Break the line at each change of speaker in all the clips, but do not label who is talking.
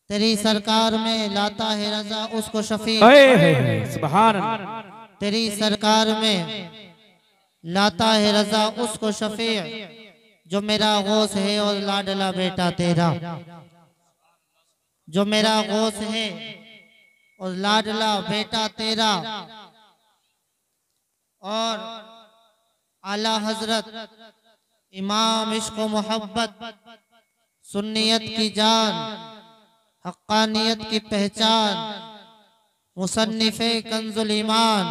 तेरी सरकार में लाता है रजा उसको शफी।
सुभान अल्लाह।
तेरी सरकार में लाता है रजा उसको शफी, जो मेरा गौस है और लाडला बेटा तेरा। जो मेरा गौस है और लाडला बेटा तेरा। और आला हजरत इमाम इश्क मोहब्बत सुन्नियत की जान, हक्कानियत की पहचान, मुसन्निफे कंजुल ईमान,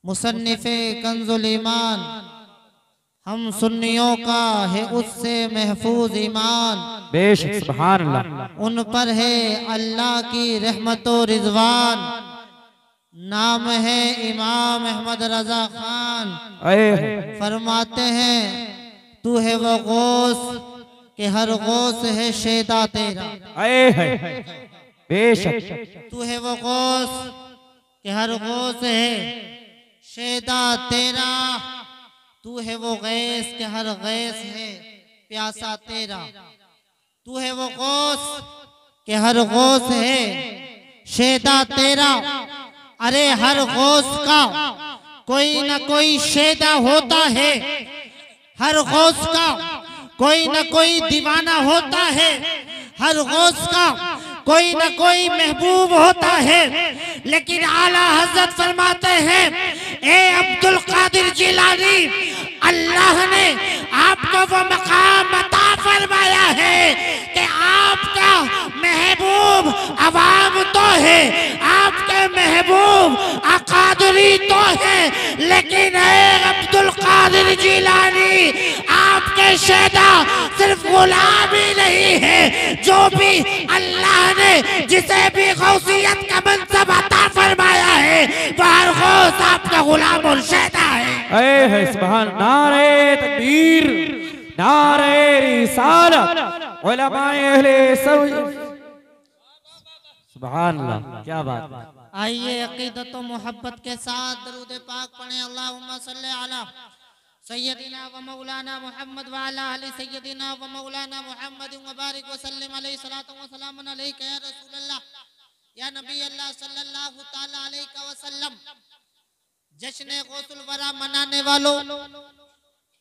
मुसन्निफे कंजुल ईमान, हम सुन्नियों का है उससे महफूज ईमान।
बेशक सुभान अल्लाह।
उन पर है अल्लाह की रहमतो रिजवान, नाम है इमाम अहमद रजा खान। फरमाते हैं तू है वो गौस कि हर गौस है शेदा तेरा।
बेशक
तू है वो गौस कि हर गौस है शेदा तेरा। तू है वो गैस के हर गैस है प्यासा तेरा। तू है वो गौस के हर गौस है शेदा तेरा। अरे हर गौस का कोई न कोई शेदा होता है, हर गौस का कोई न कोई दीवाना होता है, हर गौस का कोई न कोई महबूब होता है। लेकिन आला हजरत फरमाते हैं ए अब्दुल कादिर जिलानी, अल्लाह ने आपको वो मकाम अता फरमाया है कि आपका महबूब अवाम तो है, आपके महबूब अकादरी तो है, लेकिन अब्दुल कादिर जिलानी आपके शेदा सिर्फ गुलाम ही नहीं है, जो भी अल्लाह ने जिसे भी गौसियत का मनसब अता फरमाया है वो हर गौस आपका गुलाम और शेदा है।
सुभान। नारे तकबीर, नारे रिसालत, उलमाए अहले सुभान अल्लाह। क्या बात।
आइए अकीदत व मोहब्बत के साथ दरूद पाक पढ़ें। अल्लाहुम्मा सल्ली अला सय्यदिना व मौलाना मुहम्मद व अला अली सय्यदिना व मौलाना मुहम्मद व बारिक व सल्लिम अलैहि सलातु व सलामुन अलैका या रसूल अल्लाह या नबी अल्लाह सल्लल्लाहु तआला अलैहि वसल्लम। जश्न गौसुल वरा मनाने वालों,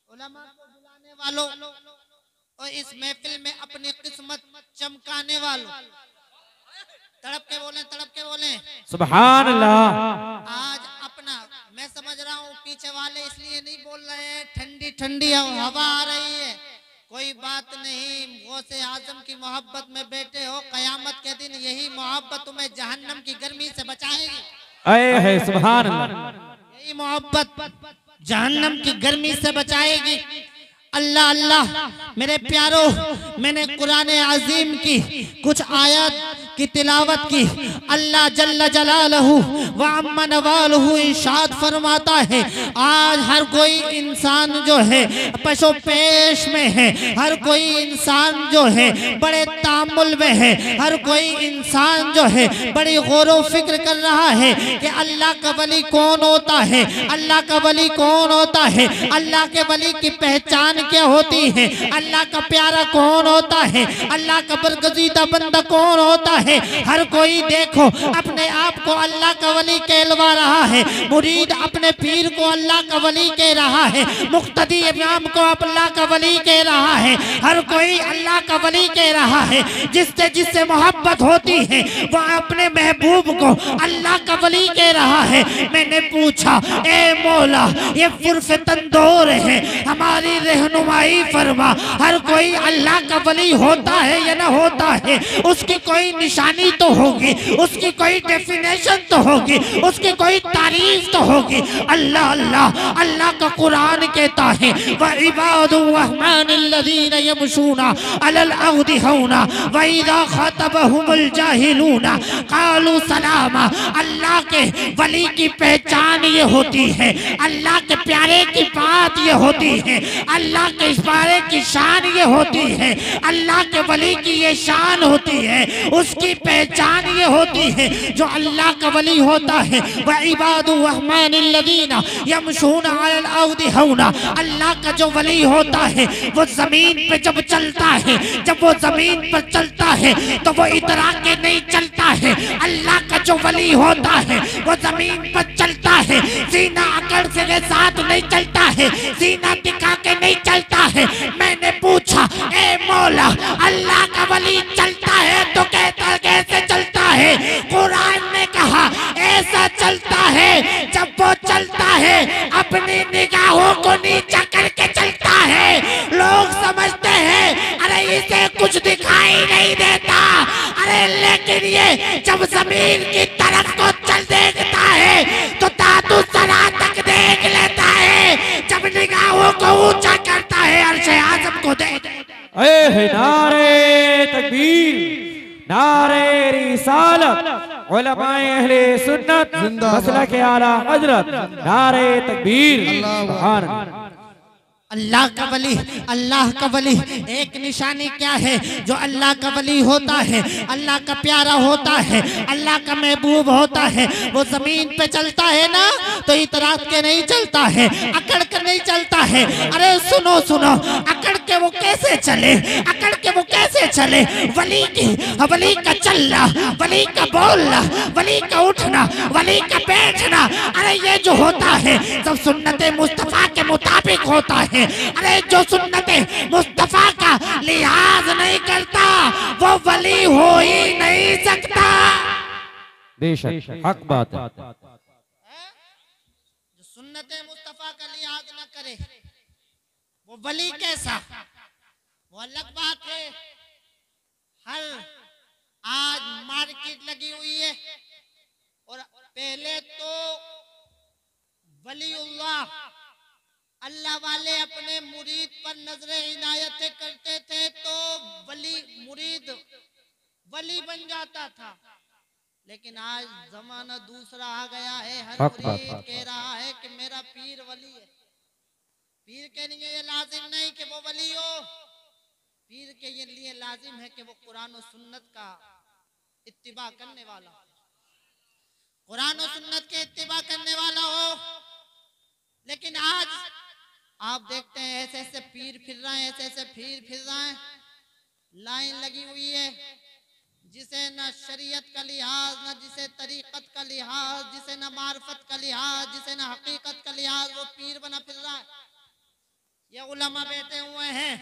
उलमा को बुलाने वालों और इस महफिल में अपनी किस्मत चमकाने वालों, तड़प के बोले, तड़प के बोले
सुभान अल्लाह।
आज अपना मैं समझ रहा हूँ पीछे वाले इसलिए नहीं बोल रहे हैं, ठंडी ठंडी हवा आ रही है, कोई बात नहीं। गौसे आजम की मोहब्बत में बैठे हो, कयामत के दिन यही मोहब्बत तुम्हें जहन्नम की गर्मी से बचाएगी।
सुभान अल्लाह।
यही मोहब्बत जहन्नम की गर्मी से बचाएगी। अल्लाह अल्लाह मेरे प्यारो, मैंने कुरान अजीम की कुछ आयत की तिलावत की। अल्लाह जल्ल जलालहू व अम्मा नवालहू इरशाद फरमाता है, आज हर कोई इंसान जो है पशु पेश में है, हर कोई इंसान जो है बड़े तामुल में है, हर कोई इंसान जो है बड़ी गौर व फिक्र कर रहा है कि अल्लाह का वली कौन होता है, अल्लाह का वली कौन होता है, अल्लाह के वली की पहचान क्या होती है, अल्लाह का प्यारा कौन होता है, अल्लाह का बरगजीदा बंदा कौन होता है। हर कोई देखो अपने आप को अल्लाह का वली कहलवा रहा है, मुरीद अपने पीर को अल्लाह का वली कह रहा है, मुक्तदी इमाम को अल्लाह का वली कह रहा है, हर कोई अल्लाह का वली कह रहा है। जिससे जिससे मोहब्बत होती है वह अपने महबूब को अल्लाह का वली कह रहा है। मैंने पूछा ए मौला ये फुर्फ तंदूर है, हमारी रहनुमाई फरमा, हर कोई अल्लाह का वली होता है या ना होता है, उसकी कोई निशानी तो होगी, उसकी कोई डेफिनेशन तो होगी, उसकी कोई तारीफ तो होगी। अल्लाह अल्लाह अल्लाह का कुरान कहता है व इबादुर रहमानिल्लज़ीना यमशूना अलल अर्दि हौना व इज़ा ख़ातबहुमुल जाहिलूना क़ालू सलामा। अल्लाह के वली की पहचान ये होती है, अल्लाह के प्यारे की बात ये होती है, अल्लाह के प्यारे की शान ये होती है, अल्लाह के वली की ये शान होती है। उसकी उसकी पहचान ये होती है जो अल्लाह का वली होता है। व इबादुर रहमानिल्लज़ीना यमशूना अलल अर्दि हौना, अल्लाह का जो वली होता है वो जमीन पे जब चलता है, जब वो जमीन पर चलता है तो वो इतरा के नहीं चलता है। अल्लाह का जो वली होता है वो जमीन पर चलता है, सीना अकड़ से साथ नहीं चलता है, सीना दिखा के नहीं चलता है। मैंने पूछा ए मौला, अल्लाह का वली चलता है तो कहता कैसे चलता है? कुरान ने कहा ऐसा चलता है जब वो चलता है अपनी निगाहों को नीचा करके चलता है। लोग समझते हैं अरे इसे कुछ दिखाई नहीं देता, अरे लेकिन ये जब जमीन की तरफ को चल देखता है तो तातु सरा तक देख लेता है। जब निगाहों को ऊंचा करता है अर्श आज़म को देख
नारे तकबीर, नारे रिसालत, उलमाए अहले सुन्नत मसलक आला हजरत, नारे तकबीर। सुभान अल्लाह।
अल्लाह का वली, अल्लाह का वली एक निशानी क्या है? जो अल्लाह का वली होता है, अल्लाह का प्यारा होता है, अल्लाह का महबूब होता है, वो जमीन पे चलता है ना तो इतरात के नहीं चलता है, अकड़ कर नहीं चलता है। अरे सुनो सुनो, अकड़ के वो कैसे चले, अकड़ के वो कैसे चले? वली का चलना, वली का बोलना, वली का उठना, वली का बैठना, अरे ये जो होता है सब सुन्नते मुस्तफा के मुताबिक होता है। अरे जो सुन्नते मुस्तफा का लिहाज नहीं करता वो वली हो ही नहीं सकता।
बेशक हक बात है।
जो सुन्नते मुस्तफा का लिहाज न करे वो वली कैसा? वो अलग बात है। हर आज मार्केट लगी हुई है और पहले तो वलीउल्लाह अल्लाह वाले अपने मुरीद पर नजरे इनायत करते थे तो मुरीद वली बन जाता था। लेकिन आज जमाना दूसरा आ गया है, हर मुरीद कह रहा है कि मेरा पीर वली है। पीर के लिए ये लाजिम नहीं कि वो वली हो, पीर के लिए लाजिम है कि वो कुरान और सुन्नत का इत्तिबा करने वाला, कुरान और सुन्नत के इत्तिबा करने वाला हो। लेकिन आज आप देखते हैं ऐसे ऐसे पीर फिर रहे हैं, ऐसे ऐसे पीर फिर रहे हैं, लाइन लगी हुई है जिसे न शरीयत का लिहाज, न जिसे तरीक़त का लिहाज, जिसे न मार्फत का लिहाज, जिसे न हकीकत का लिहाज, वो पीर बना फिर रहा है। ये उलमा बैठे हुए हैं।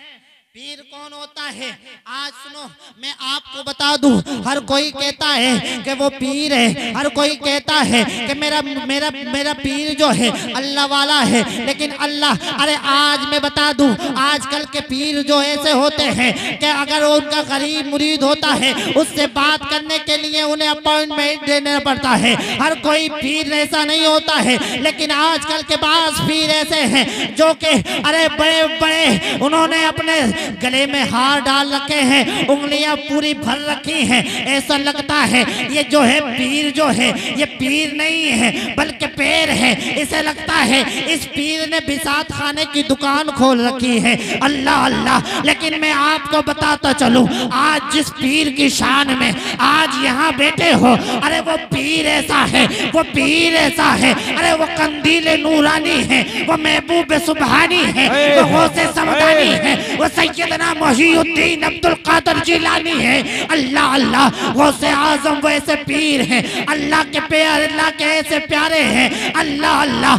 पीर कौन होता है? आज सुनो, मैं आपको बता दूं, हर कोई कहता है कि वो पीर है, हर कोई कहता है कि मेरा मेरा मेरा पीर जो है अल्लाह वाला है। लेकिन अल्लाह, अरे आज मैं बता दूं, आजकल के पीर जो ऐसे होते हैं कि अगर उनका गरीब मुरीद होता है उससे बात करने के लिए उन्हें अपॉइंटमेंट देना पड़ता है। हर कोई पीर ऐसा नहीं होता है, लेकिन आजकल के पास पीर ऐसे हैं जो कि अरे बड़े बड़े उन्होंने अपने गले में हार डाल रखे हैं, उंगलियां पूरी भर रखी हैं। ऐसा लगता है ये जो है पीर जो है ये पीर नहीं है बल्कि पैर है। इसे लगता है इस पीर ने बिसात खाने की दुकान खोल रखी है। अल्लाह अल्लाह। लेकिन मैं आपको बताता चलूं, आज जिस पीर की शान में आज यहाँ बैठे हो, अरे वो पीर ऐसा है, वो पीर ऐसा है, अरे वो कंदील नूरानी है, वो महबूब सुबहानी है, वो गौसे समदानी है, वो सैयदना मोहिउद्दीन अब्दुल कादिर जिलानी है। अल्लाह अल्लाह। गौसे आजम वैसे पीर हैं, अल्लाह के प्यारे, अल्लाह के ऐसे प्यारे हैं। अल्लाह अल्लाह।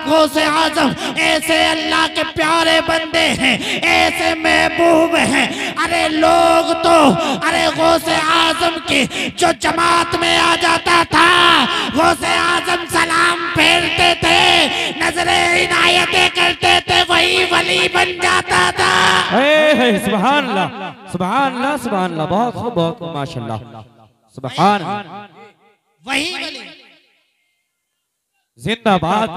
गौसे आजम ऐसे अल्लाह के प्यारे बंदे हैं, ऐसे महबूब हैं। अरे लोग तो अरे गौसे आजम की जो जमात में आ जाता था, गौसे आजम सलाम फेरते थे, नजरे इनायतें करते थे, वही वली बन जाता था।
सुभान अल्लाह, सुभान अल्लाह, सुभान अल्लाह। बहुत खूब, बहुत खूब, माशाल्लाह, सुभान अल्लाह।
वही वली।
जिंदाबाद,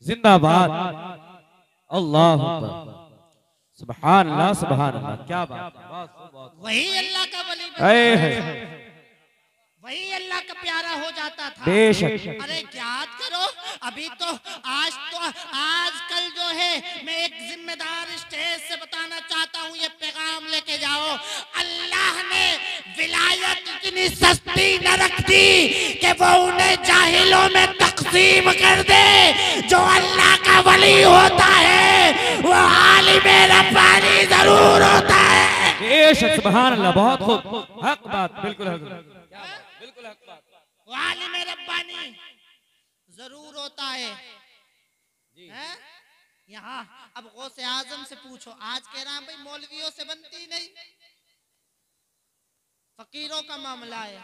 जिंदाबाद, अल्लाह अकबर, सुभान अल्लाह, सुभान अल्लाह। क्या बात है।
वही अल्लाह का वली, वही अल्लाह का प्यारा हो जाता था।
बेशक।
अरे याद करो, अभी तो आजकल जो है, मैं एक जिम्मेदार स्टेज से बताना चाहता हूँ, ये पैगाम लेके जाओ। अल्लाह ने आयत इतनी सस्ती न रख दी कि वो उन्हें जाहिलों में तकसीम कर दे। जो अल्लाह का वली होता है वो आलिम रब्बानी जरूर होता है।
बेशक सुभान अल्लाह, बहुत खूब, हक बात, बिल्कुल हक, बिल्कुल हक बात।
वो आलिम रब्बानी जरूर होता है। यहाँ अब गौसे आजम से पूछो, आज कह रहा भाई मौलवियों से बनती नहीं, फकीरों का मामला है।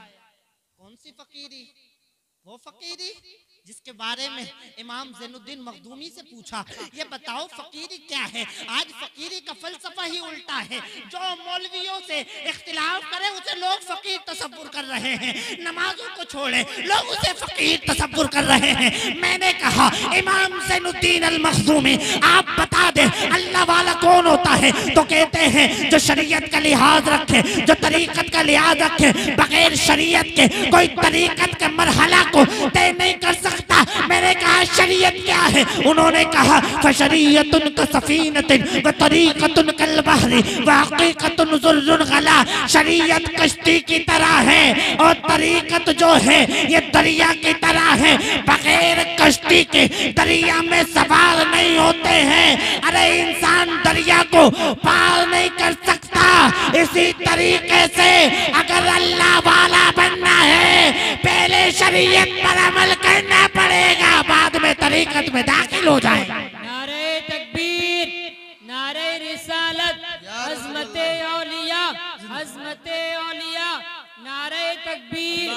कौन सी फकीरी? वो फकीरी जिसके बारे में इमाम ज़ैनुद्दीन मखदूमी से पूछा, ये बताओ फकीरी क्या है? आज फकीरी का फलसफा ही उल्टा है। जो मौलवियों से इख्तिलाफ करे उसे लोग फकीर तसव्वुर कर रहे हैं, नमाजों को छोड़े लोग उसे फकीर तसव्वुर कर रहे हैं। मैंने कहा इमाम ज़ैनुद्दीन अल मखदूमी, आप बता दे अल्लाह वाला कौन होता है? तो कहते हैं जो शरीयत का लिहाज रखे, जो तरीकत का लिहाज रखे, बगैर शरीयत के कोई तरीकत के मरहला को तय नहीं कर सकता। मैंने कहा शरीयत क्या है? उन्होंने कहा फशरीयतुन का सफीनतिन व तरीकतुन कल बहरी व हकीकतुन जुर्रुन गला। शरीयत कश्ती की तरह है और तरीकत जो है ये दरिया की तरह है। बगैर कश्ती के दरिया में सवार नहीं होते हैं। अरे इंसान दरिया को पार नहीं कर सकता। इसी तरीके से अगर अल्लाह वाला बनना है पहले शरीयत पर अमल करना पड़ेगा, बाद में तरीकत में दाखिल हो जाए।
नारे तकबीर, नारे रिसालत, अज़मते औलिया, अज़मते औलिया, नारे तकबीर,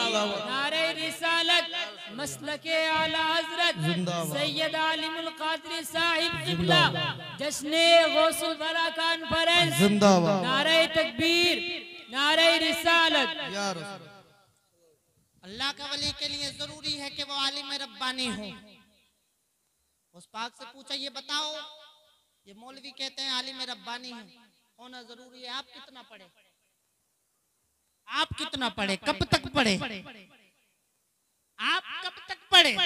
नारे रिसालत, मसलके आला हज़रत सैयद आलिमुल कादरी साहिब क़िबला, जश्ने गौसुल बरा कॉन्फ्रेंस जिंदाबाद। नारे तकबीर, नारे रिसालत।
अल्लाह का वली के लिए जरूरी है कि वो आलिम रब्बानी हो। उस पाक से पूछा, ये बताओ ये मौलवी कहते हैं आलिम रब्बानी है, होना जरूरी है। आप कितना पढ़े? आप कितना पढ़े? कब तक पढ़े? आप कब तक पढ़े?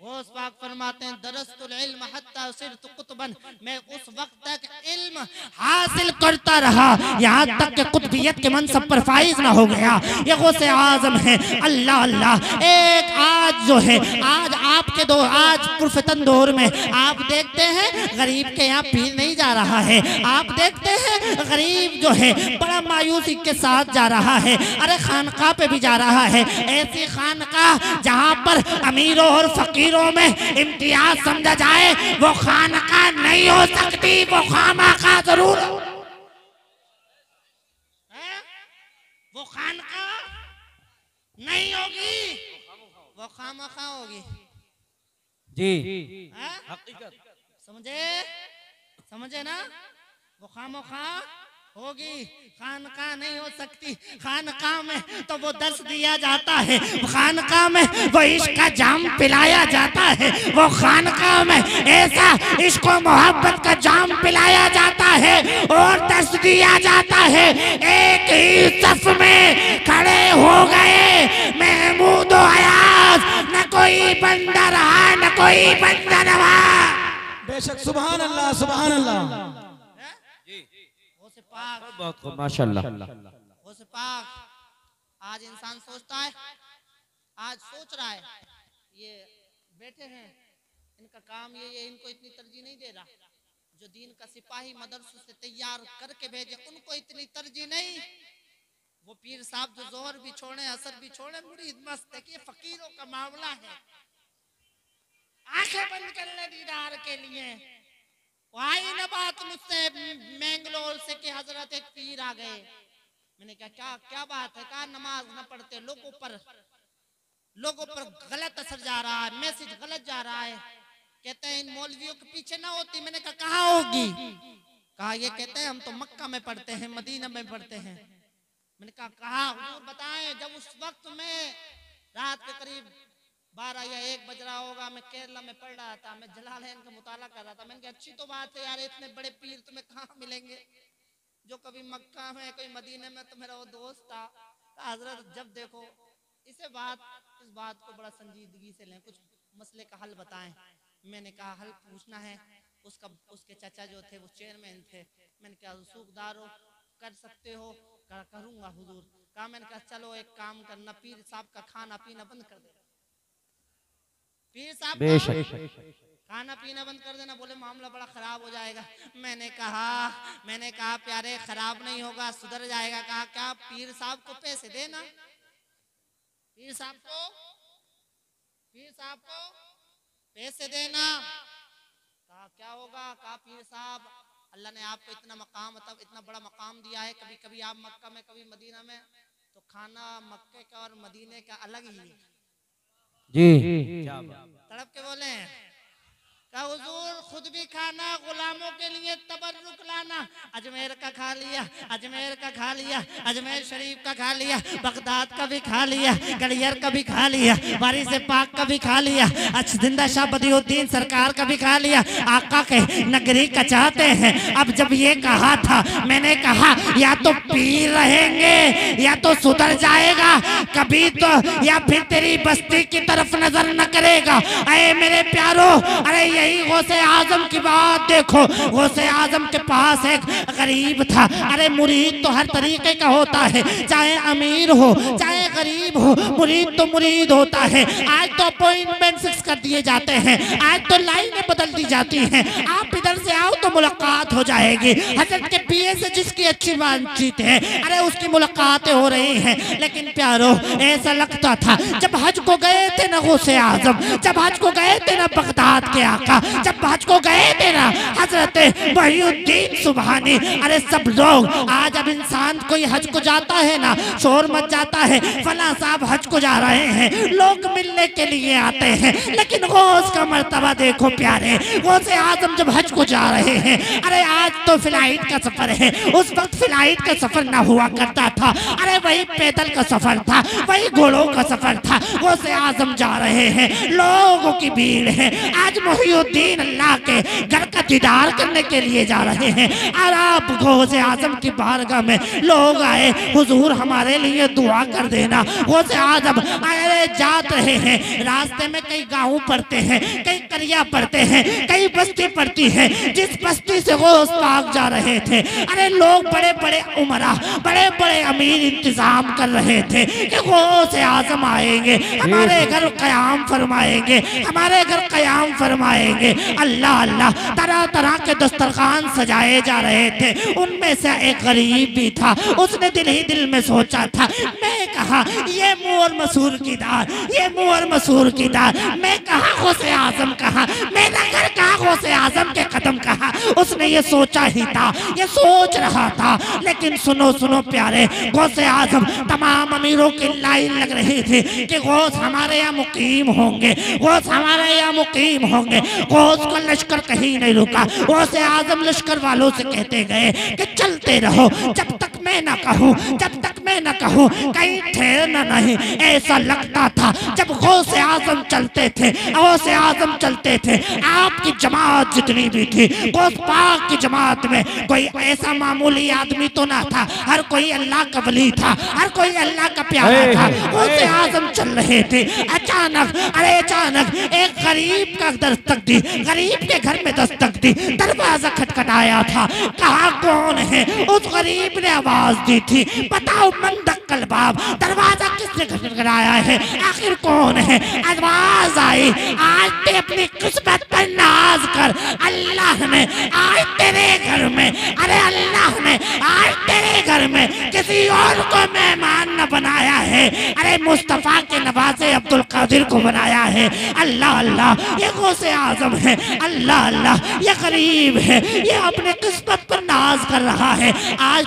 वो उस पाक फरमाते हैं दरस्तुल इल्म हत्ता सिरतु कुतबन, मैं उस वक्त तक इल्म हासिल करता रहा यहाँ तक कि कुतबियत के मनसब पर फाइज ना हो गया। ये गौसे आजम है। अल्लाह अल्लाह। एक आज जो है आज आपके दो आज पुरफतन दौर में आप देखते हैं गरीब के यहाँ पीर नहीं जा रहा है। आप देखते हैं गरीब जो है बड़ा मायूसी के साथ जा रहा है। अरे खानका पे भी जा रहा है। ऐसी खानका जहाँ पर अमीरों और फकीरों में इम्तियाज समझा जाए वो खानका नहीं हो सकती, वो खामखा जरूर वो खानका नहीं होगी, वो खामखा होगी।
जी
हकीकत समझे? समझे ना? वो खामखा होगी, खानका नहीं हो सकती। खानका में तो वो दर्स दिया जाता है, खानका में वो इश्क का जाम पिलाया जाता है, वो खानका में ऐसा इश्क और मोहब्बत का जाम पिलाया जाता है और दर्स दिया जाता है। एक ही सफ में खड़े हो गए महमूद और अयाज, न कोई बंदा रहा न कोई बंदा रहा।
बेशक सुभान अल्लाह, सुभान अल्लाह।
माशाल्लाह।
उस पाक आज इंसान सोचता है, आज सोच रहा है ये बैठे हैं इनका काम ये इनको इतनी तरजीह नहीं दे रहा। जो दीन का सिपाही मदरसे से तैयार करके भेजे उनको इतनी तरजीह नहीं। वो पीर साहब जो जोहर भी छोड़े असर भी छोड़े मुरीद मस्त है कि ये फकीरों का मामला है। आंखें बंद कर ले दीदार के लिए। आई ना बात मुझसे मैंगलोर से कि हजरत एक पीर आ गए। मैंने कहा क्या क्या बात है? कहा नमाज न पढ़ते लोगों पर गलत असर जा रहा है, मैसेज गलत जा रहा है। कहते हैं इन मौलवियों के पीछे ना होती। मैंने कहा कहाँ होगी? कहा ये कहते हैं हम तो मक्का में पढ़ते हैं, मदीना में पढ़ते हैं। मैंने कहा हुजूर बताएं। जब उस वक्त में रात के करीब 12 या 1 बज रहा होगा, मैं केरला में पढ़ रहा था, मैं जलालैन का मुताला कर रहा था। मैंने कहा अच्छी तो बात है यार, इतने बड़े पीर तुम्हें कहाँ मिलेंगे? जो कभी मक्का में कोई मदीने में तो मेरा वो दोस्त था। हजरत जब देखो इस बात को बड़ा संजीदगी से लें, कुछ मसले का हल बताएं। मैंने कहा हल पूछना है। उसके चाचा जो थे वो चेयरमैन थे। मैंने कहा सूखदार हो कर सकते हो? करूंगा हुजूर। कहा, मैंने कहा चलो एक काम करना, पीर साहब का खाना पीना बंद कर देना, पीर साहब का खाना पीना बंद कर देना। बोले मामला बड़ा खराब हो जाएगा। मैंने कहा प्यारे खराब नहीं होगा, सुधर जाएगा। कहा क्या, पीर साहब को पैसे देना, पीर साहब को पैसे देना। कहा क्या होगा? कहा पीर साहब, अल्लाह ने आपको इतना मकाम, मतलब इतना बड़ा मकाम दिया है, कभी कभी आप मक्का में कभी मदीना में, तो खाना मक्के का और मदीने का अलग ही है
जी।
तड़प के बोले का हुजूर खुद भी खाना, गुलामों के लिए तबर्रुक लाना। अजमेर का खा लिया, अजमेर का खा लिया, अजमेर शरीफ का खा लिया, बगदाद का भी खा लिया, गलियर का भी खा लिया, बारी से पाक का भी खा लिया, जिंदा शाह बदियुद्दीन सरकार का भी खा लिया। आका के नगरी का चाहते हैं। अब जब ये कहा था, मैंने कहा या तो पीर रहेंगे या तो सुधर जाएगा कभी, तो या फिर तेरी बस्ती की तरफ नजर न करेगा। अरे मेरे प्यारो, अरे यही गौसे आजम की बात देखो। गौसे आजम के पास एक गरीब था। अरे मुरीद तो हर तरीके का होता है, चाहे अमीर हो चाहे गरीब हो, मुरीद तो मुरीद होता है। आज तो अपॉइंटमेंट फिक्स कर दिए जाते हैं, आज तो लाइनें बदल दी जाती हैं। आप इधर से आओ तो मुलाकात हो जाएगी। हजरत के पीए से जिसकी अच्छी बातचीत है, अरे उसकी मुलाकातें हो रही हैं। लेकिन प्यारो, ऐसा लगता था जब हज को गए थे ना गौसे आजम, जब हज को गए थे ना बगदाद के आका, जब हज को गए थे ना हजरत वहीउद्दीन सुबहानी, अरे सब लोग, आज अब इंसान कोई हज को जाता है ना, शोर मच जाता है, फला साहब हज को जा रहे हैं, लोग मिलने के लिए आते हैं। लेकिन गौस का मर्तबा देखो प्यारे, गौसे आजम जब हज को जा रहे हैं, अरे आज तो फ्लाइट का सफर है, उस वक्त फ्लाइट का सफर ना हुआ करता था। अरे वही पैदल का सफर था, वही घोड़ों का सफर था। गौसे आजम जा रहे हैं, लोगों की भीड़ है। आज वहीउद्दीन अल्लाह के घर का दीदार करने के लिए जा रहे हैं। और आप गौसे आजम की बारगाह में लोग आए, हुजूर हमारे लिए दुआ कर देना। गौसे आजम अरे जात रहे हैं, रास्ते में कई गाँव पड़ते हैं, कई करिया पड़ते हैं, कई बस्ती पड़ती है। जिस बस्ती से गौस पाक जा रहे थे, अरे लोग बड़े बड़े उमरा, बड़े बड़े अमीर इंतजाम कर रहे थे कि गौसे आजम आएंगे, हमारे घर क़याम फरमाएंगे, हमारे घर क़याम फरमाएंगे। अल्लाह अल्लाह, तरह तरह के दस्तरखान सजाए जा रहे थे। उनमें से एक गरीब भी था, उसने दिल ही दिल में सोचा था, मैं कहा ये मुअर मसूर की दाल, ये मुअर मसूर की दाल, मैं कहा गौसे आजम कहा, मेरा घर कहा गौसे आजम के कदम कहा। उसने ये सोचा ही था, ये सोच रहा था। लेकिन सुनो सुनो प्यारे, गौसे आजम तमाम अमीरों की लाइन लग रही थी कि गौस हमारे यहाँ मुकीम होंगे, गौस हमारे यहाँ मुकीम होंगे। गौस का लश्कर कहीं नहीं रुका। गौसे आजम लश्कर वालों से कहते गए कि चलते रहो जब तक मैं ना कहूँ, जब तक मैं ना कहूँ कहीं ठहरना नहीं। ऐसा लगता था जब गौसे आजम चलते थे, गौसे आजम चलते थे, आपकी जमात जितनी भी थी, गौस पाक की जमात में कोई ऐसा मामूली आदमी तो ना था, हर कोई अल्लाह का वली था, हर कोई अल्लाह का प्यारा था। गौसे आजम चल रहे थे। अचानक, अरे अचानक एक गरीब का दस्तक दी, गरीब के घर में दस्तक दी, दरवाजा खटखटाया था। कहा कौन है? उस गरीब ने आवाज दी थी, बताओ मन दक्कल बाब, दरवाजा किसने खटखटाया है, आखिर कौन है? आवाज आई, आज ते अपनी किस्मत पर नाज कर, अल्लाह ने आज तेरे घर में, अरे अल्लाह ने आज तेरे घर में किसी और को मेहमान न बनाया है, अरे मुस्तफा के नवासे अब्दुल कादिर को बनाया है। अल्लाह अल्लाह, ये गौसे आजम है। अल्लाह अल्लाह, ये गरीब है, ये अपने किस्मत पर नाज कर रहा है। आज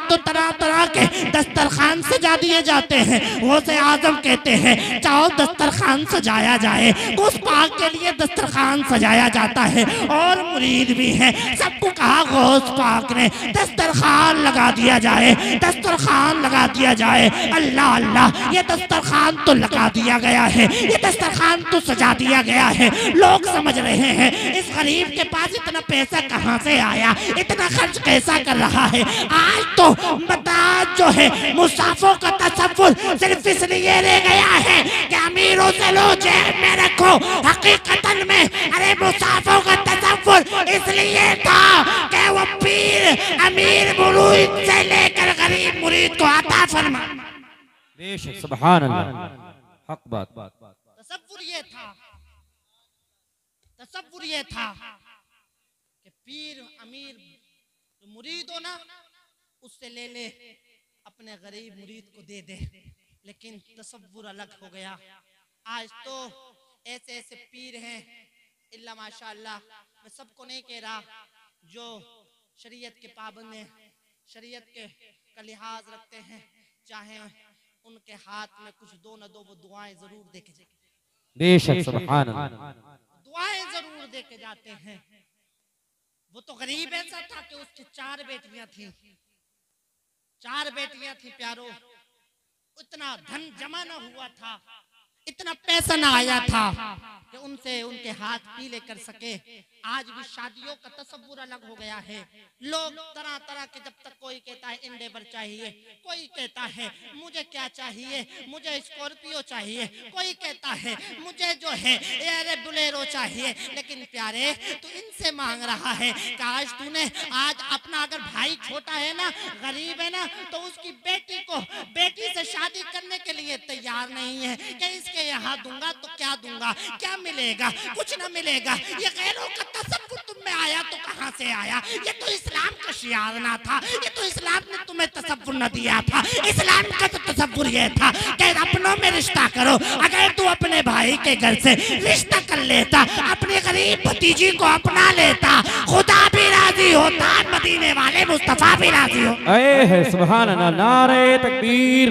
तो तरह तरह के दस्तरखान सजा दिए जाते हैं। गौसे आजम कहते हैं चाहो दस्तरखान सजाया जाए, उस पाक के लिए दस्तरखान सजाया जाता है। और मुरीद भी हैं, सबको कहा गौस पाक ने दस्तरखान लगा दिया जाए, दस्तरखान लगा दिया जाए। अल्लाह अल्लाह, ये दस्तरखान तो लगा दिया गया है, ये दस्तरखान तो सजा दिया गया है। लोग समझ रहे हैं इस गरीब के पास इतना पैसा कहाँ से आया, इतना खर्च कैसा कर रहा है। आज तो मताज जो है, मुसाफों का तसव्वुर सिर्फ इसलिए रह गया है कि अमीरों से लो जेब में रखो। हकीकतन में अरे मुसाफों का तसव्वुर इसलिए था कि वो पीर अमीर मुरीद से लेकर गरीब मुरीद को अता फरमा।
बेशक सुभान अल्लाह, हक बात।
तसव्वुर ये था, तसव्वुर ये था कि पीर अमीर जो मुरीद हो ना उससे ले ले, अपने गरीब मुरीद को दे दे, लेकिन तसव्वुर अलग हो गया। आज तो ऐसे ऐसे पीर हैं, इल्ला माशाअल्लाह, मैं सबको नहीं कह रहा, जो शरीयत के पाबंद हैं, शरीयत के का लिहाज रखते हैं, चाहे उनके हाथ में कुछ दो न दो, वो दुआएं जरूर देके जाते हैं।
बेशक सुभान अल्लाह,
दुआएं जरूर देके जाते हैं। वो तो गरीब ऐसा था कि उसकी 4 बेटियां थी, 4 बेटियां थी प्यारो, इतना धन जमा न हुआ था, इतना पैसा ना आया था कि उनसे उनके हाथ पीले कर सके। आज भी शादियों का तसव्वुर अलग हो गया है। लोग तरह तरह के, जब तक कोई कहता है इंडेवर चाहिए, कोई कहता है मुझे क्या चाहिए, मुझे स्कॉर्पियो चाहिए, कोई कहता है मुझे जो है एयर बुलेरो चाहिए। लेकिन प्यारे तू इनसे मांग रहा है कि आज तूने आज अपना, अगर भाई छोटा है ना, गरीब है ना, तो उसकी बेटी से शादी करने के लिए तैयार नहीं है कि इसके यहाँ दूंगा तो क्या दूंगा, क्या मिलेगा, कुछ ना मिलेगा। ये गैरों का तसव्वुर तुम में आया तो कहाँ से आया? ये तो इस्लाम का शियार ना था, ये तो इस्लाम ने तुम्हें तसव्वुर न दिया था। इस्लाम का तो तसव्वुर ये था कि अपनों में रिश्ता करो। अगर तू अपने भाई के घर से रिश्ता कर लेता, अपनी गरीब भतीजी को अपना लेता, खुदा भी राजी होता, मदीने वाले मुस्तफा भी राजी हो।
है सुभान अल्लाह, नारे तकबीर,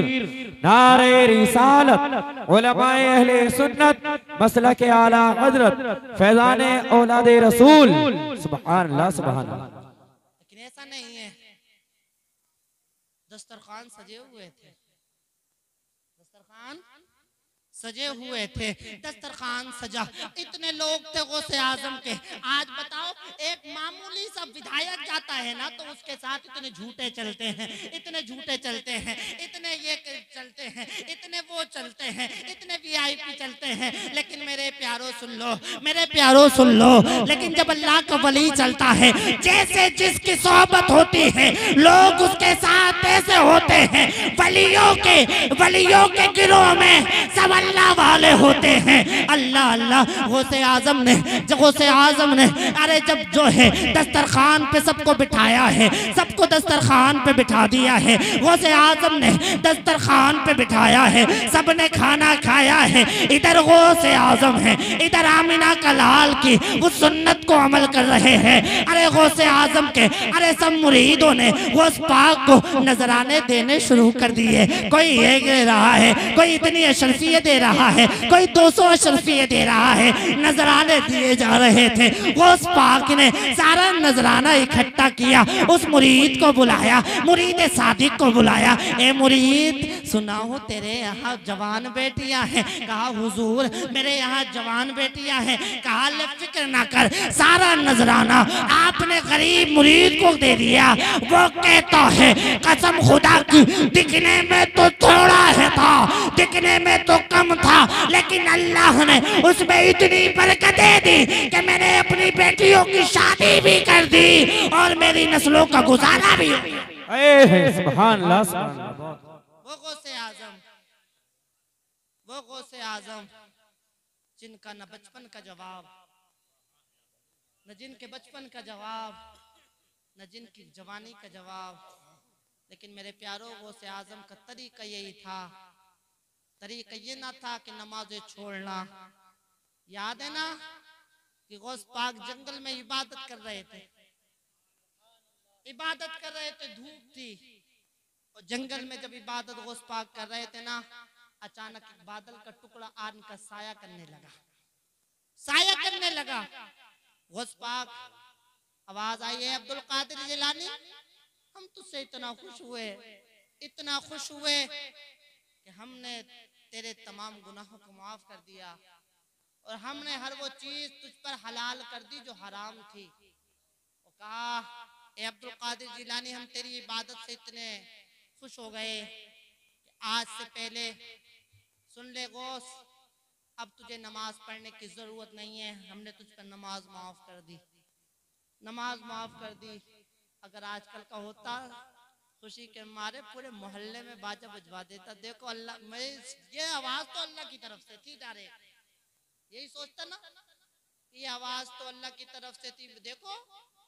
नारे रिसालत, उलमाए अहले सुन्नत, मसलक आला हजरत, फैजाने औलादे रसूल, सुभान अल्लाह सुभान अल्लाह।
लेकिन ऐसा नहीं है, दस्तरखान सजे हुए थे, दस्तरखान सजे हुए थे, दस्तरखान सजा, इतने लोग थे गौसे आजम के। आज बताओ, एक मामूली सा विधायक जाता है ना, तो उसके साथ इतने झूठे चलते हैं, इतने झूठे चलते हैं, इतने ये चलते हैं, इतने वो चलते हैं, इतने वीआईपी चलते हैं। लेकिन मेरे प्यारो सुन लो, मेरे प्यारो सुन लो, लेकिन जब अल्लाह का वली चलता है, जैसे जिसकी सोहबत होती है, लोग उसके साथ ऐसे होते हैं। वलियों के गिरोह में सब अल्लाह वाले होते हैं। अल्लाह अल्लाह गौसे आजम ने अरे जब जो है दस्तरखान पे सबको बिठाया है, सबको दस्तरखान पे बिठा दिया है, गौसे आजम ने दस्तरखान पे बिठाया है, सबने खाना खाया है। इधर गौसे आजम है, इधर आमिना का लाल की उस सुन्नत को अमल कर रहे हैं। अरे गौसे आजम के अरे सब मुरीदों ने गौस पाक को नजराने देने शुरू कर दिए। कोई ये दे रहा है, कोई इतनी अशरफियत दे रहा है, कोई 200 अशरफियत दे रहा है। नजराने दिए जा रहे थे। गौस पाक ने सारा नजराना इकट्ठा किया, उस मुरीद को बुलाया, मुरीद सादिक को बुलाया। ए मुरीद, सुना हो तेरे यहाँ जवान बेटियां हैं। कहा हुजूर मेरे यहाँ जवान बेटियां हैं। कहा ले फिक्र ना कर, सारा नजराना आपने गरीब मुरीद को दे दिया। वो कहता है कसम खुदा की, दिखने में तो थोड़ा है था, दिखने में तो कम था, लेकिन अल्लाह ने उसमें इतनी बरकत दे दी कि मैंने अपनी बेटियों की शादी भी कर दी और मेरी नस्लों का गुजारा भी हो गया।
सुभान अल्लाह सुभान अल्लाह।
वो गौसे आजम जिनका न बचपन का जवाब, न जिनके बचपन का जवाब, न जिनकी जवानी का जवाब, लेकिन मेरे प्यारों गौसे आजम का तरीका यही था। तरीका ये ना था कि नमाजें छोड़ना। याद है ना कि गौस पाक जंगल में इबादत कर रहे थे, धूप थी, और जंगल में जब इबादत गौस पाक कर रहे थे ना, अचानक एक बादल का टुकड़ा आन का साया करने लगा। गौस पाक आवाज आई है, अब्दुल कादिर जिलानी, हम तुझसे इतना खुश हुए कि हमने तेरे तमाम गुनाहों को माफ कर दिया और हमने हर वो चीज तुझ पर हलाल कर दी जो हराम थी। वो कहा, ए अब्दुल कादिर जिलानी, हम तेरी इबादत से इतने खुश हो गए कि आज से पहले सुन ले गौस, अब तुझे नमाज पढ़ने की जरूरत नहीं है। हमने तुझ पर नमाज माफ कर दी। अगर आजकल का होता खुशी के मारे पूरे मोहल्ले में बाजा बजवा देता। देखो अल्लाह, मैं ये आवाज तो अल्लाह की तरफ से थी डायरेक्ट, यही सोचता ना, ये आवाज तो अल्लाह की तरफ से थी। देखो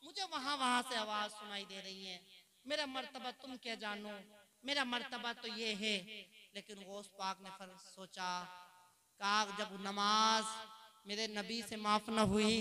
मुझे वहां से आवाज सुनाई दे रही है। मेरा मर्तबा तुम क्या जानो, मेरा मर्तबा तो ये है। लेकिन गौस पाक ने फिर सोचा, कहा जब नमाज मेरे नबी से माफ न हुई,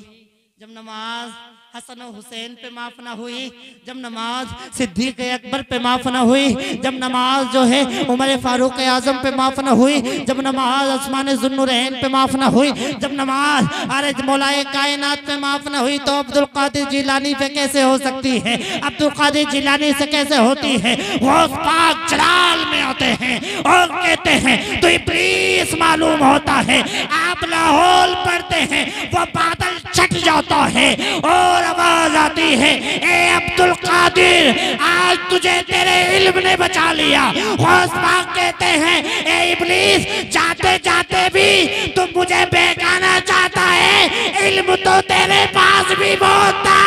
जब नमाज हसन और हुसैन पे माफ ना हुई, जब नमाज सिद्दीक अकबर पे माफ ना हुई, जब नमाज जो है उमर फारूक आजम पे माफ ना हुई, जब नमाज उस्मान ज़ुन्नुरैन पे माफ ना हुई, जब नमाज अरे मौलाए कायनात पे माफ ना हुई, तो अब्दुल कादिर जिलानी पे कैसे हो सकती है? अब्दुल कादिर जिलानी से कैसे होती है? गौस पाक जलाल में आते हैं और कहते हैं तो इब्लीस मालूम होता है। आप लाहौल पढ़ते हैं, वो बादल छट जाता है और आवाज आती है, ए अब्दुल कादिर, आज तुझे तेरे इल्म ने बचा लिया। गौस पाक कहते हैं, ए इब्लीस, जाते जाते भी तू मुझे बेगाना चाहता है, इल्म तो तेरे पास भी बहुत था,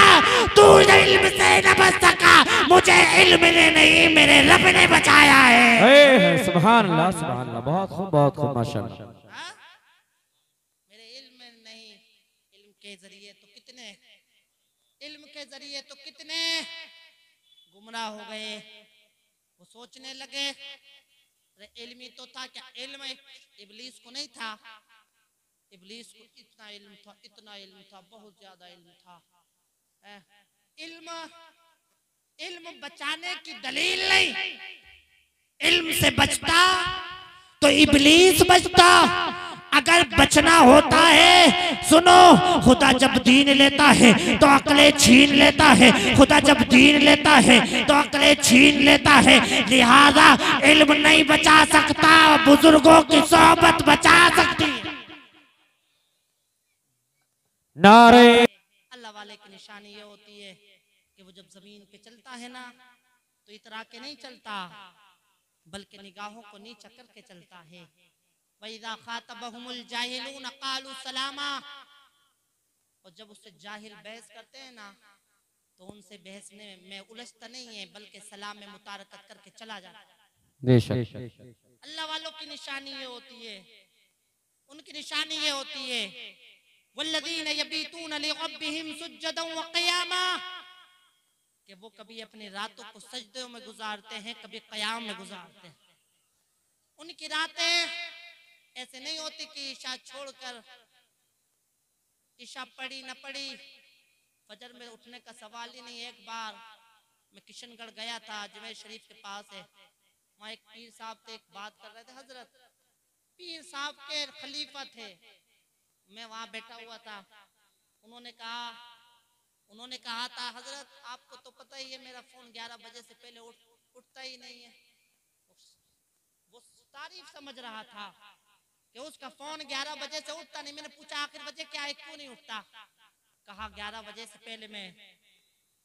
तू इल्म से न बच सका, मुझे इल्म ने नहीं मेरे रब ने बचाया है।
सुभान अल्लाह, सुभान अल्लाह, बहुत खूब, बहुत खूब, माशाअल्लाह।
मेरे इल्म नहीं, इल्म के जरिए तो कितने, इल्म के जरिए तो कितने गुमराह हो गए। वो सोचने लगे, अरे इल्म ही तो था क्या? इल्म इब्लीस को नहीं था, इब्लीस को इतना इल्म था, इतना इल्म था, बहुत ज्यादा इल्म था। इल्म, इल्म बचाने की दलील नहीं। इल्म से बचता तो इब्लीस बचता। अगर बचना होता है, सुनो, खुदा जब दीन लेता है तो अकले छीन लेता है, खुदा जब दीन लेता है तो अकले छीन लेता है। लिहाजा इल्म नहीं बचा सकता, बुजुर्गों की सोहबत बचा सकती है।
नारे
अल्लाह वाले की निशानी ये होती है कि वो जब जमीन पे चलता है ना, तो इतरा के नहीं चलता, बल्कि निगाहों को नीचा करके चलता है। वइज़ा खातबहुमुल जाहिलून क़ालू सलामा, और जब उससे जाहिल बहस करते हैं ना, तो उनसे बहसने में उलझता नहीं है, बल्कि सलाम में मुतारकत करके चला जाता है।
बेशक
अल्लाह वालों की निशानी ये होती है, उनकी निशानी ये होती है, वल्लज़ीन यबीतून लिरब्बिहिम सुज्जदन व क़ियामा, कि वो कभी अपनी रातों को सजदों में गुजारते हैं, कभी क़याम में गुजारते हैं। उनकी रातें ऐसे नहीं होती कि ईशा छोड़कर, ईशा पढ़ी न पढ़ी, फजर में उठने का सवाल ही नहीं। एक बार मैं किशनगढ़ गया था, अजमेर शरीफ के पास है, वहाँ एक पीर साहब थे, एक बात कर रहे थे। हजरत पीर साहब के खलीफा थे, मैं वहाँ बैठा हुआ था। उन्होंने कहा था, हजरत आपको तो पता ही है मेरा फोन 11 बजे से पहले उठता ही नहीं है। वो तारीफ समझ रहा था कि उसका फोन 11 बजे से उठता नहीं। मैंने पूछा आखिर वजह क्या है, क्यों नहीं उठता? कहा 11 बजे से पहले मैं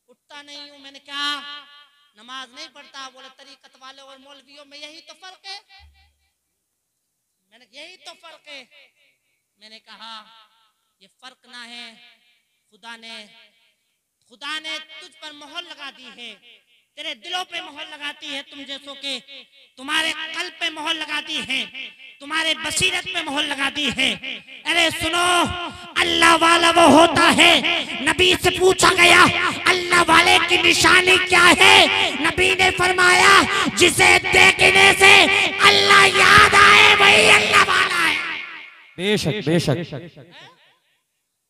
उठता नहीं हूँ। मैंने कहा नमाज नहीं पढ़ता? बोले तरीकत वाले और मौलवियों में यही तो फर्क है। मैंने यही तो फर्क है। मैंने कहा ये फर्क ना है, खुदा ने तुझ पर मोहर लगा दी है, तेरे दिलों पे मोहर लगाती है, तुम जैसों के तुम्हारे कल्ब पे मोहर लगाती है, तुम्हारे बसीरत पे मोहर लगाती है। अरे सुनो, अल्लाह वाला वो होता है, नबी से पूछा गया अल्लाह वाले की निशानी क्या है? नबी ने फरमाया जिसे देखने से अल्लाह याद आए वही अल्लाह वाला है।
बेशक बेशक।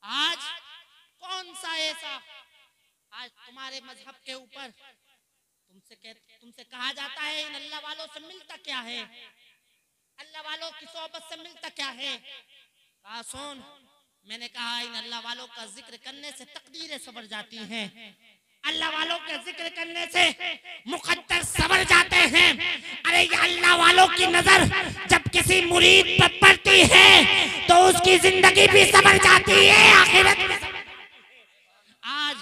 आज कौन सा ऐसा, आज तुम्हारे मजहब के ऊपर तुमसे कहा जाता है इन अल्लाह वालों से मिलता क्या है, अल्लाह वालों की सोहबत से मिलता क्या है? कहा सुन, मैंने कहा इन अल्लाह वालों का जिक्र करने से तकदीरें सवर जाती हैं, अल्लाह वालों के जिक्र करने से मुकद्दर सवर जाते हैं। अरे ये अल्लाह वालों की नजर जब किसी मुरीद पर पड़ती है तो उसकी जिंदगी भी सवर जाती है, आखिरत में। आज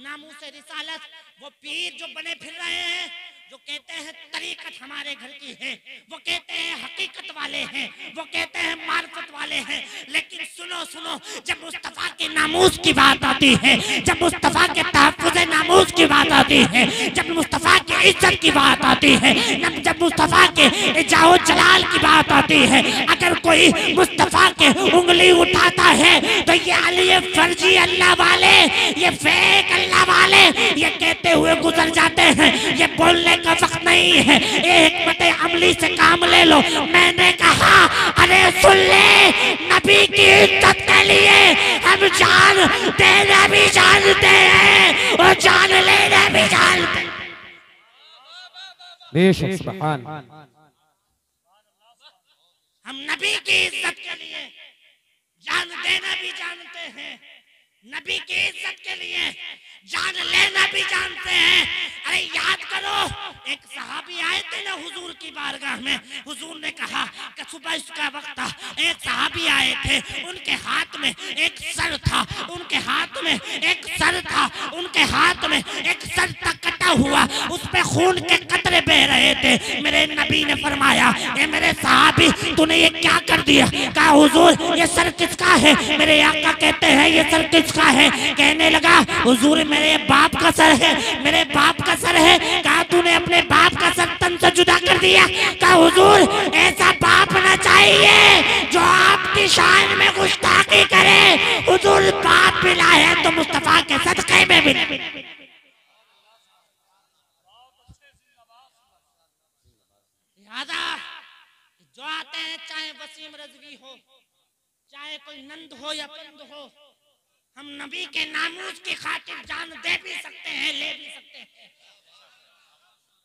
नामूस रिसालत वो पीर जो बने फिर रहे हैं, जो कहते हैं तरीकत हमारे घर की है, वो कहते हैं हकीकत वाले हैं, वो कहते हैं मार्फत वाले हैं, लेकिन सुनो सुनो, जब मुस्तफा के नामूस की बात आती है, जब मुस्तफा के तहफ्फुज़ नामूस की बात आती है, जब मुस्तफा की इज्जत की बात आती है, जब मुस्तफा के इजाओ जलाल की बात आती है, अगर कोई मुस्तफा के उंगली उठाता है तो ये अली फर्जी अल्लाह वाले, ये फेक अल्लाह वाले, ये कहते हुए गुजर जाते हैं। ये बोलने का वक्त नहीं है, ये हिकमत अमली से काम ले लो। मैंने कहा अरे सुन ले, नबी की इज्जत के लिए हम जान देना भी जानते हैं और जान लेना भी जानते हैं।
बेशक सुभान।
हम नबी की इज्जत के लिए जान देना भी जानते हैं, नबी की इज्जत के लिए जान लेना भी जानते हैं। अरे याद करो, एक सहाबी आए थे ना हुजूर की बारगाह में, हुजूर ने कहा कि सुबह इसका वक्त था, एक सहाबी आए थे, उनके हाथ में एक सर था, उनके हाथ में एक सर था, उनके हाथ में एक सर तक कटा हुआ, उस पे खून के कतरे बह रहे थे। मेरे नबी ने फरमाया, ये मेरे सहाबी तूने ये क्या कर दिया? कहा हुजूर ये सर किसका है? मेरे आका कहते हैं ये सर किसका है? कहने लगा हुजूर मेरे बाप का सर है, मेरे बाप का सर है। कहा तूने अपने बाप का सर तन से जुदा कर दिया? कहा हुजूर ऐसा बाप ना चाहिए जो आपकी शान में गुस्ताखी करे। हुजूर बाप मिला है तो मुस्तफा के सदक़े में भी जो आते हैं, चाहे वसीम रज़वी हो, चाहे कोई नंद हो या पंद हो, हम नबी के नामूस की खातिर जान दे भी सकते हैं, ले भी सकते हैं।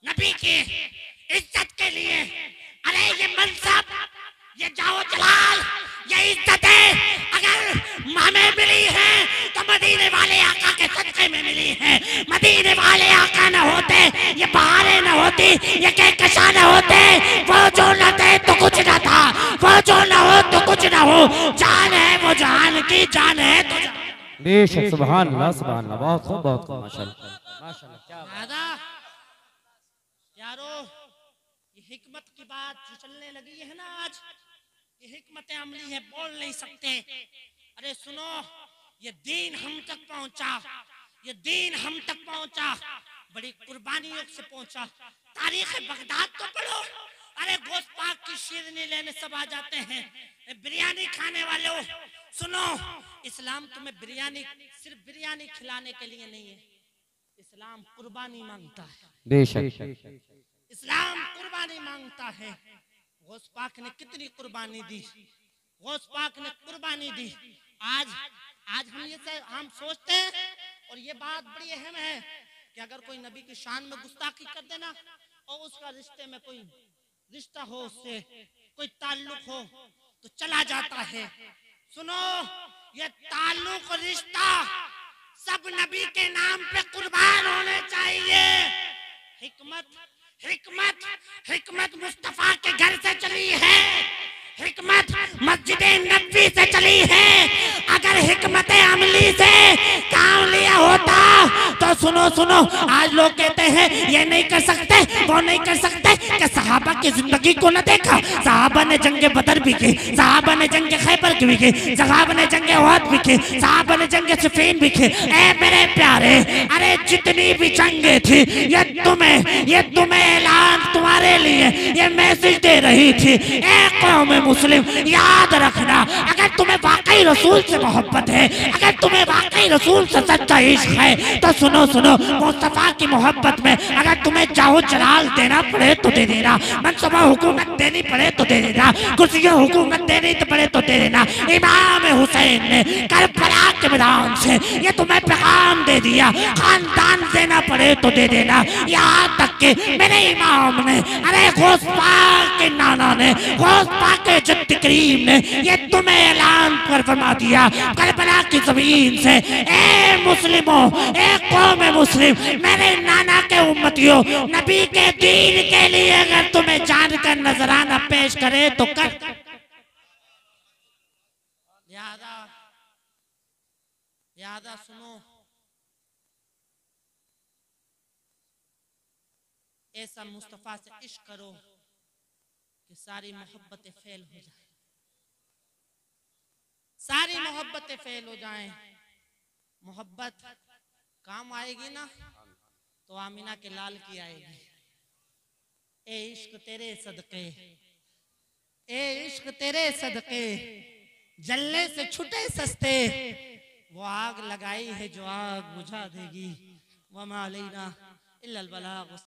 नबी की इज्जत के लिए, अरे ये मनसब, ये जाओ जलाल, ये इज्जत है, अगर हमें मिली है तो मदीने वाले आका के सदक़े में मिली है। मदीने वाले आका न होते, ये बहारे न होती, ये कहकशा न होते, वो जो न थे तो कुछ न था, वो जो न हो तो कुछ न हो। जान है वो जान की, जान है तो
बेशक सुभान अल्लाह, सुभान अल्लाह। बहुत खूब, बहुत खूब, माशाल्लाह माशाल्लाह। क्या
यारो, ये हिकमत की बात जो चलने लगी है ना आज, ये हिकमत अमली है, बोल नहीं सकते। अरे सुनो, ये दीन हम तक पहुंचा, ये दीन हम तक पहुंचा, बड़ी कुर्बानियों से पहुंचा। तारीख बगदाद तो पढ़ो, अरे गोश्त पाक की शीरनी लेने सब आ जाते हैं। बिरयानी खाने वालों सुनो, इस्लाम तुम्हें बिरयानी सिर्फ बिरयानी खिलाने के लिए नहीं है, इस्लाम कुर्बानी मांगता है।
बेशक
इस्लाम कुर्बानी मांगता है। गौस पाक ने कितनी कुर्बानी दी, गौस पाक ने कुर्बानी दी। आज हम सोचते हैं, और ये बात बड़ी अहम है कि अगर कोई नबी की शान में गुस्ताखी कर देना और उसका रिश्ते में कोई रिश्ता हो, उससे कोई ताल्लुक हो तो चला जाता है। सुनो, ये ताल्लुक रिश्ता सब नबी के नाम पे कुर्बान होने चाहिए। हिकमत मुस्तफा के घर से चली है, हिकमत मस्जिद नबी से चली है। अगर हिकमत अमली से काम लिया होता तो सुनो, आज लोग कहते हैं ये नहीं कर सकते, वो नहीं कर सकते, कि सहाबा की जिंदगी को न देखा। सहाबा ने जंगे बदर भी की, सहाबा ने जंगे खैबर की भी की, सहाबा ने जंगे उहद भी की, सहाबा ने जंगे सिफ़ीन भी की। ए मेरे प्यारे, अरे जितनी भी जंगे थी, ये तुम्हें ऐलान, तुम्हारे लिए ये मैसेज दे रही थी। ए कौम मुस्लिम, याद रखना, अगर तुम्हें वाकई रसूल से मोहब्बत है, अगर तुम्हें वाकई रसूल से सच्चा इश्क है, तो सुनो, मुस्तफा की मोहब्बत में अगर तुम्हें जाहो जलाल देना पड़े तो दे देना, मनसबा हुकूमत देनी पड़े तो दे देना, कुर्सियों हुकूमत देनी पड़े तो दे देना। इमाम हुसैन ने करबला के मैदान से ये तुम्हें पैगाम दे दिया, खानदान देना पड़े तो दे देना। यहाँ तक के मेरे इमाम ने, अरे गौस पाक के नाना ने, गौस पाक के जद्द करीम ने ये तुम्हें ऐलान कर फरमा दिया करबला की जमीन से। ए मुस्लिमों, ए कौम मुस्लिम, मेरे नाना के उम्मतियों, नबी के दीन के लिए अगर तुम्हें जान कर नजराना पेश करे तो कर। यादा सुनो, ऐसा मुस्तफ़ा से इश्क करो कि सारी मोहब्बतें फेल हो जाए, सारी मोहब्बतें फेल हो जाएं। मोहब्बत काम आएगी ना तो आमिना के लाल की आएगी। ए इश्क तेरे सदके, ए इश्क तेरे सदके, जलने से छुटे सस्ते, वो आग लगाई है जो आग बुझा देगी। वमा अलैना इल्लल बलाग।